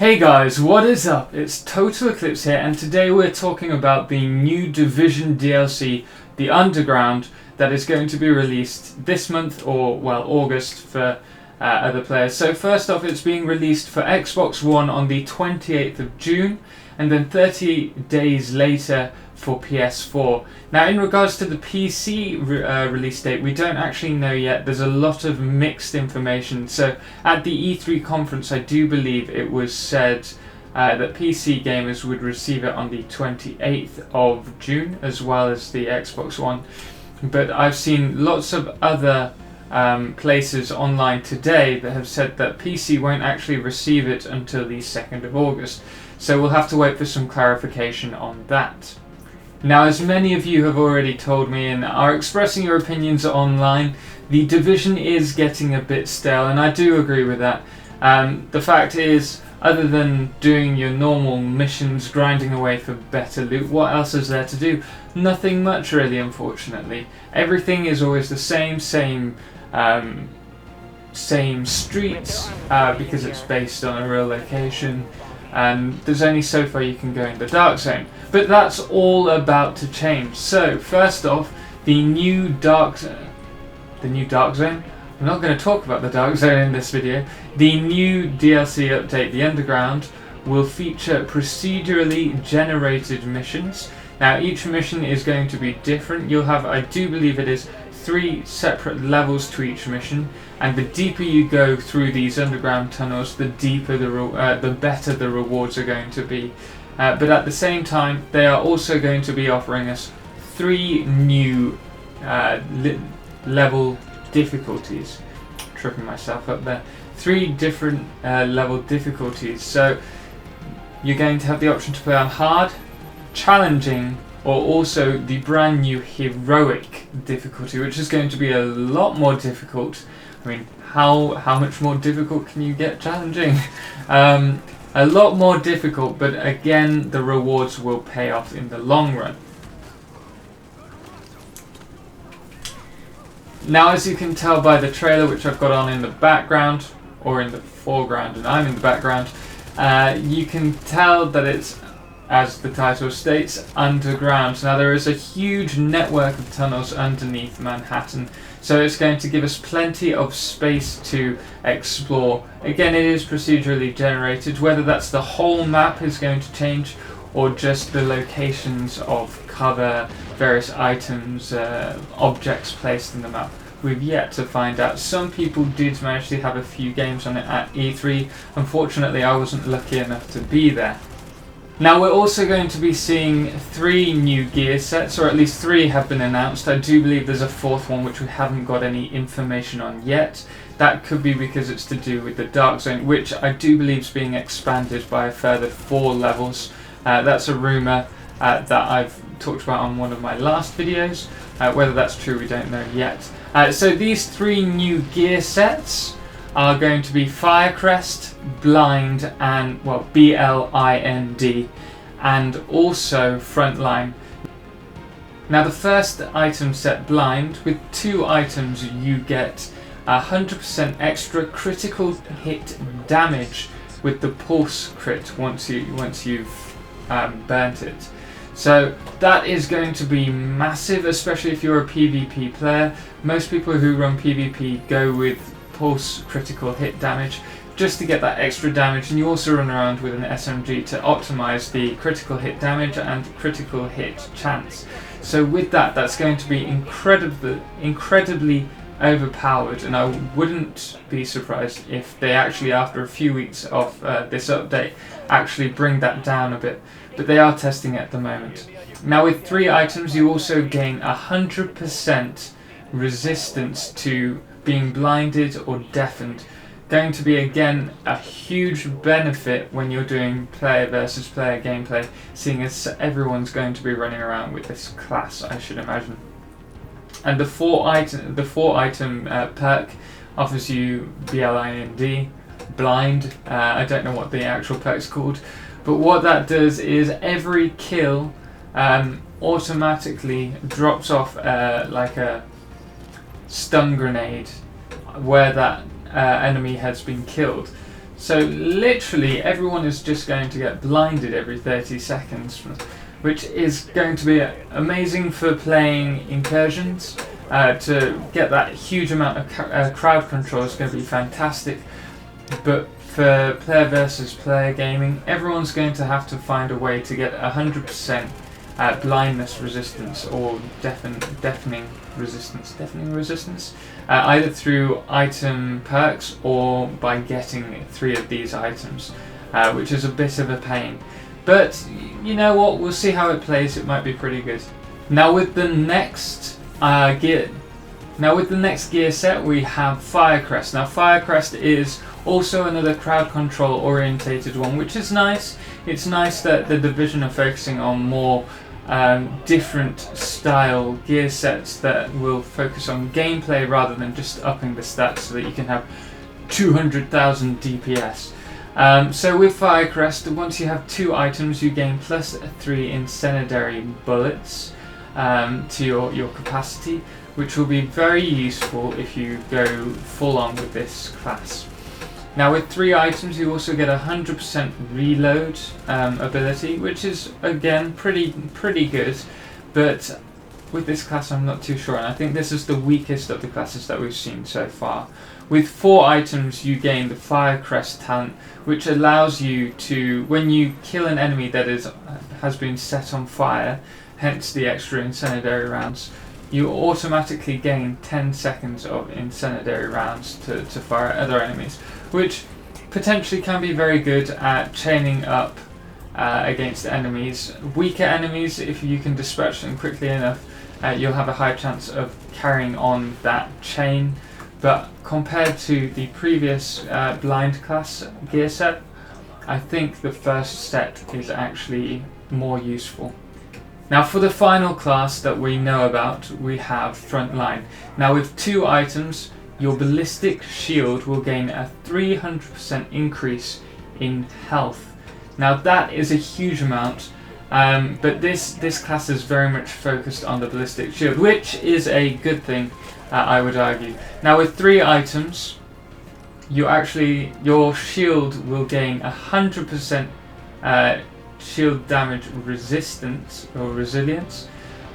Hey guys, what is up? It's TotalXclipse here, and today we're talking about the new Division DLC, The Underground, that is going to be released this month, or well, August for other players. So first off, it's being released for Xbox One on the 28th of June, and then 30 days later for PS4. Now, in regards to the PC release date, we don't actually know yet. There's a lot of mixed information. So at the E3 conference, I do believe it was said that PC gamers would receive it on the 28th of June, as well as the Xbox One. But I've seen lots of other places online today that have said that PC won't actually receive it until the 2nd of August. So we'll have to wait for some clarification on that. Now, as many of you have already told me and are expressing your opinions online, the Division is getting a bit stale, and I do agree with that. The fact is, other than doing your normal missions, grinding away for better loot, what else is there to do? Nothing much really, unfortunately. Everything is always the same streets, because it's based on a real location. And there's only so far you can go in the Dark Zone. But that's all about to change. So, first off, the new Dark Zone. I'm not going to talk about the Dark Zone in this video. The new DLC update, The Underground, will feature procedurally generated missions. Now, each mission is going to be different. You'll have, I do believe it is, 3 separate levels to each mission, and the deeper you go through these underground tunnels, the better the rewards are going to be. But at the same time, they are also going to be offering us 3 new level difficulties. Tripping myself up there. 3 different level difficulties. So you're going to have the option to play on hard, challenging, or also the brand new heroic difficulty, which is going to be a lot more difficult. I mean, how much more difficult can you get challenging? A lot more difficult, but again, the rewards will pay off in the long run. Now, as you can tell by the trailer, which I've got on in the background, or in the foreground, and I'm in the background, you can tell that it's, as the title states, underground. Now, there is a huge network of tunnels underneath Manhattan, so it's going to give us plenty of space to explore. Again, it is procedurally generated. Whether that's the whole map is going to change, or just the locations of cover, various items, objects placed in the map, we've yet to find out. Some people did manage to have a few games on it at E3. Unfortunately, I wasn't lucky enough to be there. Now, we're also going to be seeing 3 new gear sets, or at least 3 have been announced. I do believe there's a 4th one which we haven't got any information on yet. That could be because it's to do with the Dark Zone, which I do believe is being expanded by a further 4 levels. That's a rumour that I've talked about on one of my last videos. Whether that's true, we don't know yet. So these 3 new gear sets are going to be Firecrest, B.L.I.N.D, and, well, B.L.I.N.D, and also Frontline. Now, the first item set, Blind, with 2 items you get 100% extra critical hit damage with the pulse crit once you've burnt it. So that is going to be massive, especially if you're a PvP player. Most people who run PvP go with pulse critical hit damage just to get that extra damage, and you also run around with an SMG to optimize the critical hit damage and critical hit chance. So with that, that's going to be incredibly overpowered, and I wouldn't be surprised if they actually, after a few weeks of this update, actually bring that down a bit, but they are testing it at the moment. Now, with 3 items, you also gain 100% resistance to being blinded or deafened. Going to be, again, a huge benefit when you're doing player versus player gameplay, seeing as everyone's going to be running around with this class, I should imagine. And the 4 item perk offers you B.L.I.N.D, blind. I don't know what the actual perk's called, but what that does is every kill automatically drops off like a stun grenade where that enemy has been killed. So literally everyone is just going to get blinded every 30 seconds, which is going to be amazing for playing incursions. To get that huge amount of crowd control is going to be fantastic, but for player versus player gaming, everyone's going to have to find a way to get 100% blindness resistance or deafening resistance, either through item perks or by getting 3 of these items, which is a bit of a pain. But you know what, we'll see how it plays. It might be pretty good. Now with the next gear set, we have Firecrest. Now Firecrest is also another crowd control orientated one, which is nice. It's nice that the Division are focusing on more different style gear sets that will focus on gameplay rather than just upping the stats so that you can have 200,000 DPS. So with Firecrest, once you have 2 items, you gain plus 3 incendiary bullets to your capacity, which will be very useful if you go full on with this class. Now with 3 items, you also get 100% reload ability, which is again pretty good, but with this class I'm not too sure, and I think this is the weakest of the classes that we've seen so far. With 4 items, you gain the Firecrest talent, which allows you to, when you kill an enemy that has been set on fire, hence the extra incendiary rounds, you automatically gain 10 seconds of incendiary rounds to fire at other enemies, which potentially can be very good at chaining up against enemies. Weaker enemies, if you can dispatch them quickly enough, you'll have a high chance of carrying on that chain. But compared to the previous blind class gear set, I think the first set is actually more useful. Now for the final class that we know about, we have Frontline. Now with 2 items, your ballistic shield will gain a 300% increase in health. Now that is a huge amount, but this class is very much focused on the ballistic shield, which is a good thing, I would argue. Now with 3 items, your shield will gain 100% shield damage resistance or resilience,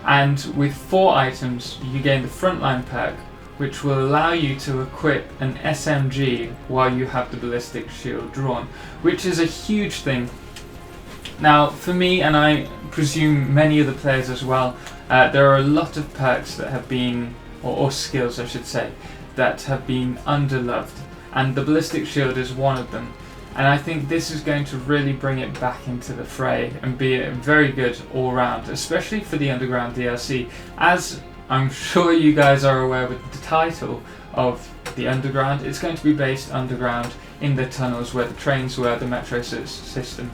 and with 4 items you gain the Frontline perk, which will allow you to equip an SMG while you have the ballistic shield drawn, which is a huge thing. Now for me, and I presume many of the players as well, there are a lot of perks that have been, or skills I should say, that have been underloved, and the ballistic shield is one of them. And I think this is going to really bring it back into the fray and be very good all round, especially for the Underground DLC. As I'm sure you guys are aware with the title of the Underground, it's going to be based underground in the tunnels where the trains were, the metro system.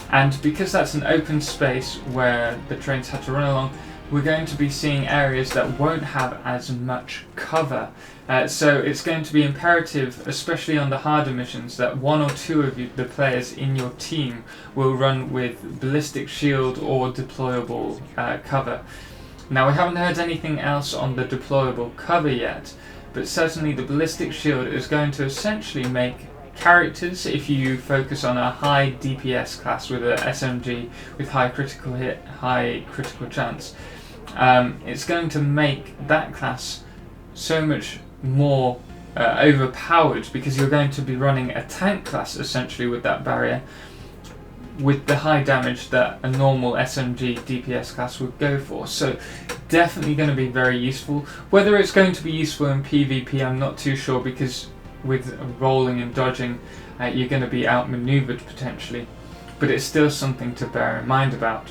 And because that's an open space where the trains had to run along, we're going to be seeing areas that won't have as much cover. So it's going to be imperative, especially on the harder missions, that 1 or 2 of the players in your team will run with ballistic shield or deployable cover. Now we haven't heard anything else on the deployable cover yet, but certainly the ballistic shield is going to essentially make characters, if you focus on a high DPS class with a SMG with high critical hit, high critical chance, it's going to make that class so much more overpowered, because you're going to be running a tank class essentially with that barrier, with the high damage that a normal SMG DPS class would go for. So definitely going to be very useful. Whether it's going to be useful in PvP, I'm not too sure, because with rolling and dodging, you're going to be outmaneuvered potentially, but it's still something to bear in mind about.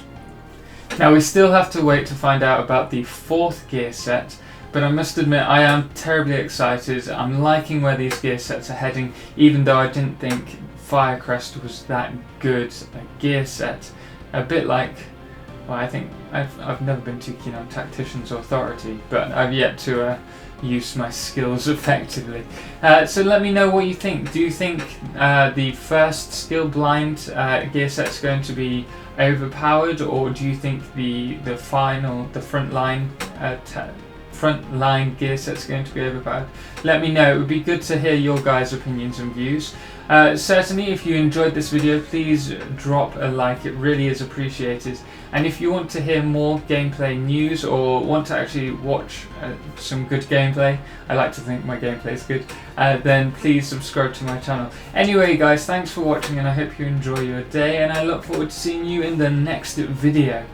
Now we still have to wait to find out about the 4th gear set, but I must admit I am terribly excited. I'm liking where these gear sets are heading, even though I didn't think Firecrest was that good a gear set. A bit like, well, I think I've never been too keen on Tactician's Authority, but I've yet to use my skills effectively. So let me know what you think. Do you think the first skill blind gear set's going to be overpowered, or do you think the frontline gear set's going to be overpowered? Let me know. It would be good to hear your guys' opinions and views. Certainly, if you enjoyed this video, please drop a like, it really is appreciated. And if you want to hear more gameplay news or want to actually watch some good gameplay, I like to think my gameplay is good, then please subscribe to my channel. Anyway guys, thanks for watching and I hope you enjoy your day, and I look forward to seeing you in the next video.